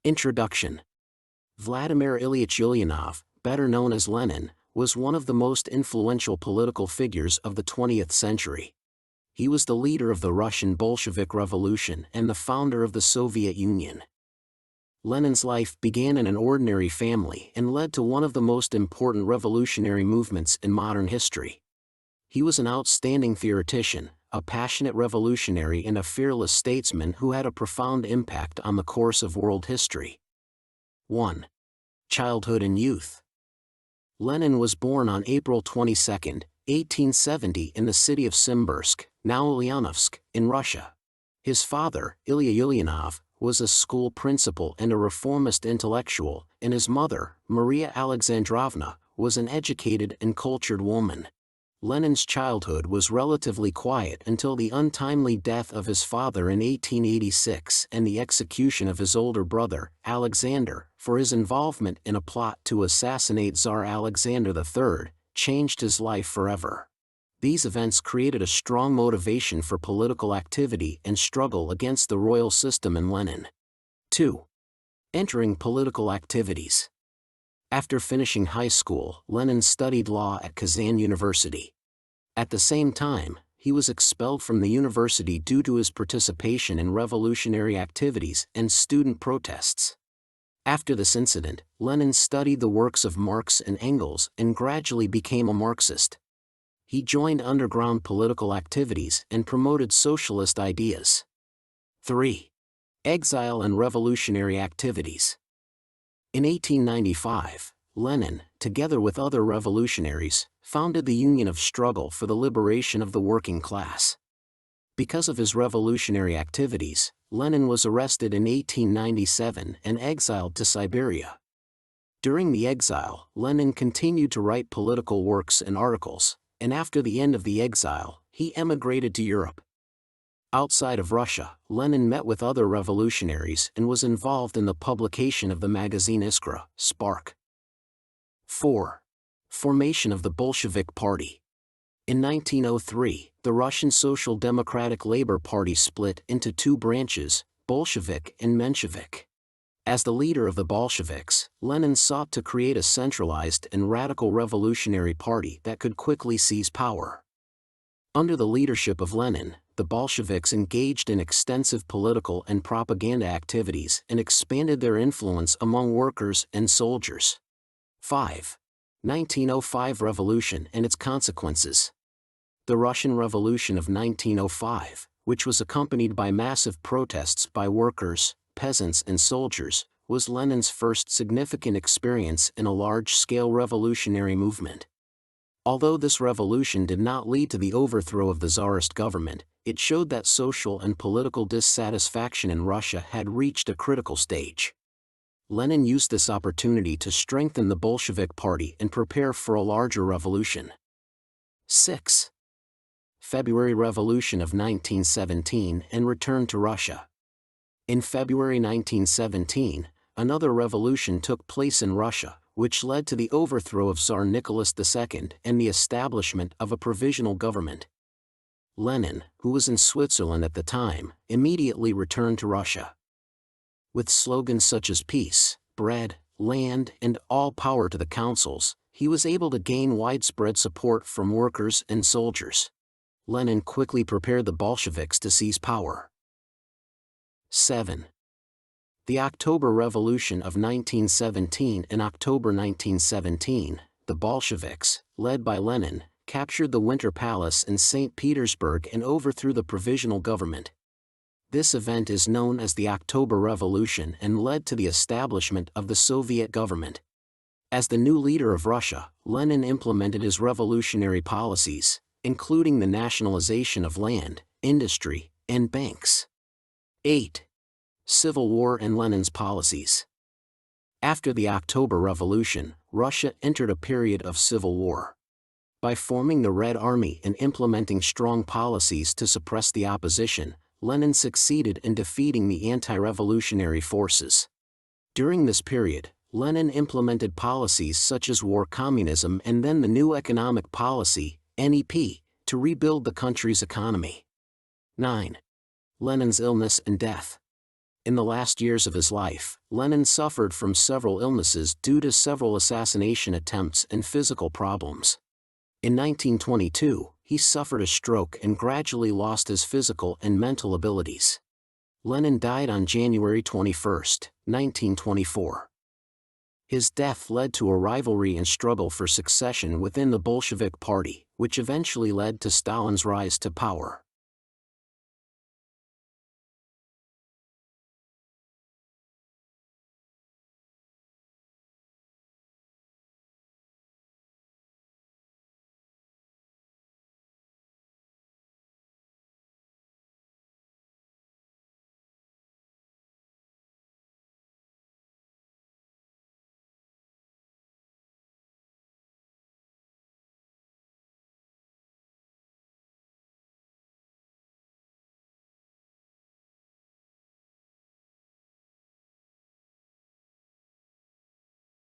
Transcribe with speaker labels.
Speaker 1: Introduction. Vladimir Ilyich Ulyanov, better known as Lenin, was one of the most influential political figures of the 20th century. He was the leader of the Russian Bolshevik Revolution and the founder of the Soviet Union. Lenin's life began in an ordinary family and led to one of the most important revolutionary movements in modern history. He was an outstanding theoretician, a passionate revolutionary and a fearless statesman who had a profound impact on the course of world history. 1. Childhood and youth. Lenin was born on April 22, 1870 in the city of Simbirsk, now Ulyanovsk, in Russia. His father, Ilya Ulyanov, was a school principal and a reformist intellectual, and his mother, Maria Alexandrovna, was an educated and cultured woman. Lenin's childhood was relatively quiet until the untimely death of his father in 1886 and the execution of his older brother, Alexander, for his involvement in a plot to assassinate Tsar Alexander III, changed his life forever. These events created a strong motivation for political activity and struggle against the royal system in Lenin. 2. Entering political activities. After finishing high school, Lenin studied law at Kazan University. At the same time, he was expelled from the university due to his participation in revolutionary activities and student protests. After this incident, Lenin studied the works of Marx and Engels and gradually became a Marxist. He joined underground political activities and promoted socialist ideas. 3. Exile and revolutionary activities. In 1895, Lenin, together with other revolutionaries, founded the Union of Struggle for the Liberation of the Working Class. Because of his revolutionary activities, Lenin was arrested in 1897 and exiled to Siberia. During the exile, Lenin continued to write political works and articles, and after the end of the exile, he emigrated to Europe. Outside of Russia, Lenin met with other revolutionaries and was involved in the publication of the magazine Iskra, Spark. 4. Formation of the Bolshevik Party. In 1903, the Russian Social Democratic Labor Party split into two branches, Bolshevik and Menshevik. As the leader of the Bolsheviks, Lenin sought to create a centralized and radical revolutionary party that could quickly seize power. Under the leadership of Lenin, the Bolsheviks engaged in extensive political and propaganda activities and expanded their influence among workers and soldiers. 5. 1905 Revolution and its consequences. The Russian Revolution of 1905, which was accompanied by massive protests by workers, peasants and soldiers, was Lenin's first significant experience in a large-scale revolutionary movement. Although this revolution did not lead to the overthrow of the tsarist government, it showed that social and political dissatisfaction in Russia had reached a critical stage. Lenin used this opportunity to strengthen the Bolshevik Party and prepare for a larger revolution. 6. February Revolution of 1917 and return to Russia. In February 1917, another revolution took place in Russia, which led to the overthrow of Tsar Nicholas II and the establishment of a provisional government. Lenin, who was in Switzerland at the time, immediately returned to Russia. With slogans such as peace, bread, land, and all power to the councils, he was able to gain widespread support from workers and soldiers. Lenin quickly prepared the Bolsheviks to seize power. 7. The October Revolution of 1917. In October 1917, the Bolsheviks, led by Lenin, captured the Winter Palace in St. Petersburg and overthrew the provisional government. This event is known as the October Revolution and led to the establishment of the Soviet government. As the new leader of Russia, Lenin implemented his revolutionary policies, including the nationalization of land, industry, and banks. 8. Civil War and Lenin's policies. After the October Revolution, Russia entered a period of civil war. By forming the Red Army and implementing strong policies to suppress the opposition, Lenin succeeded in defeating the anti-revolutionary forces. During this period, Lenin implemented policies such as war communism and then the New Economic Policy, NEP, to rebuild the country's economy. 9. Lenin's illness and death. In the last years of his life, Lenin suffered from several illnesses due to several assassination attempts and physical problems. In 1922, he suffered a stroke and gradually lost his physical and mental abilities. Lenin died on January 21, 1924. His death led to a rivalry and struggle for succession within the Bolshevik Party, which eventually led to Stalin's rise to power.